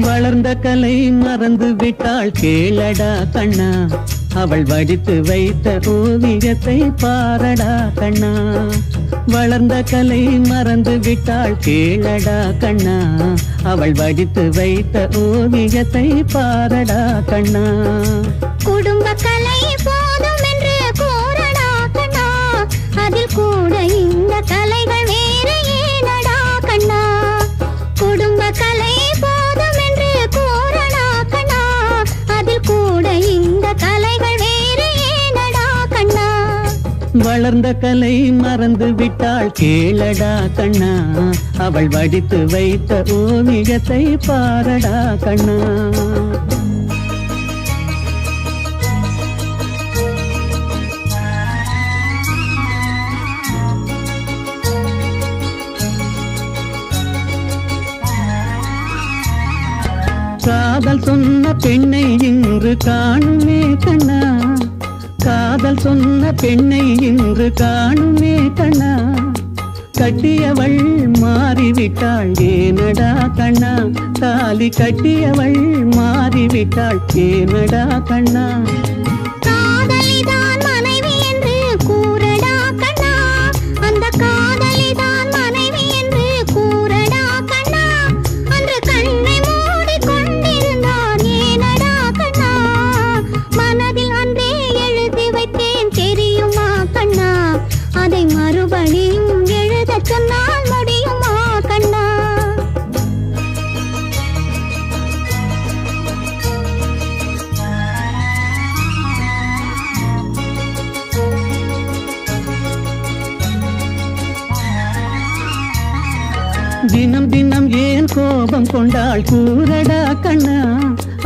வளர்ந்த கலை மறந்து விட்டாள் கேளடா கண்ணா, அவள் வடித்து வைத்த ஓவியத்தை பாரடா கண்ணா. வளர்ந்த கலை மறந்து விட்டாள் கேளடா கண்ணா, அவள் வடித்து வைத்த ஓவியத்தை பாரடா கண்ணா. குடும்ப கலை போதும் என்று கூறடா கண்ணா, அதில் கூட இந்த கலைகள் வேறு ஏனடா கண்ணா. குடும்ப கலை போதும் என்று கூறடா கண்ணா, அதில் கூட இந்த கலைகள் வேறு ஏனடா கண்ணா. வளர்ந்த கலை மறந்து விட்டாள் கேளடா கண்ணா, அவள் வடித்து வைத்த ஓவியத்தை பாரடா கண்ணா. காதல் சொன்ன பெண்ணை இன்று காணுமே கண்ணா, காதல் சொன்ன பெண்ணை இன்று காணுமே கண்ணா. கட்டியவள் மாறிவிட்டாள் ஏனடா கண்ணா, தாலி கட்டியவள் மாறிவிட்டாள் ஏனடா கண்ணா. காதலிதான் மனைவி என்று கூறடா கண்ணா, அந்த காதலிதான் மனைவி என்று கூறடா கண்ணா. அன்று கண்ணை மூடி கொண்டிருந்தான் ஏனடா கண்ணா, மனதில் அன்றே எழுதி வைத்தேன் தெரியுமா கண்ணா. அதை மறுபடியும் எழுத சொன்னால் முடியுமா கண்ணா. தினம் தினம் ஏன் கோபம் கொண்டாள் கூறடா கண்ணா,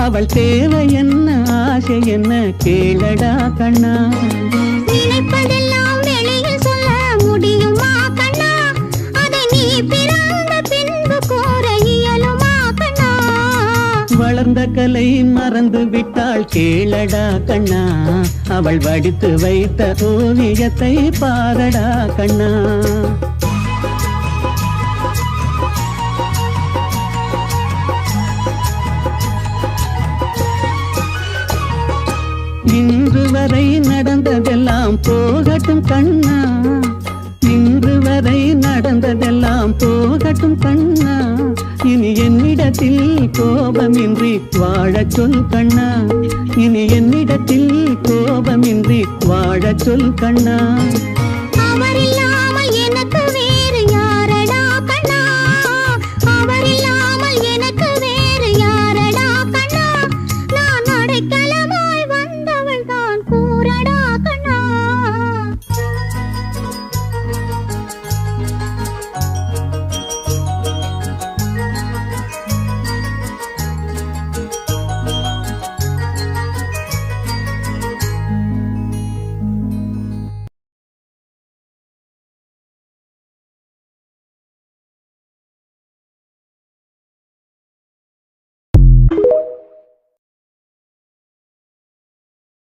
அவள் தேவை என்ன ஆசை என்ன கேளடா கண்ணா. நினைப்பதெல்லாம் வெளியில் சொல்ல முடியுமா கண்ணா, அதை நீ பிறந்த பின்பு கூற இயலுமா கண்ணா. வளர்ந்த கலை மறந்து விட்டாள் கேளடா கண்ணா, அவள் வடித்து வைத்த ஓவியத்தை பாரடா கண்ணா. இன்று வரை நடந்ததெல்லாம் போகட்டும் கண்ணா, இன்று வரை நடந்ததெல்லாம் போகட்டும் கண்ணா. இனி என்னிடத்தில் கோபமின்றி வாழச் சொல் கண்ணா, இனி என்னிடத்தில் கோபமின்றி வாழச் சொல் கண்ணா. அவரில்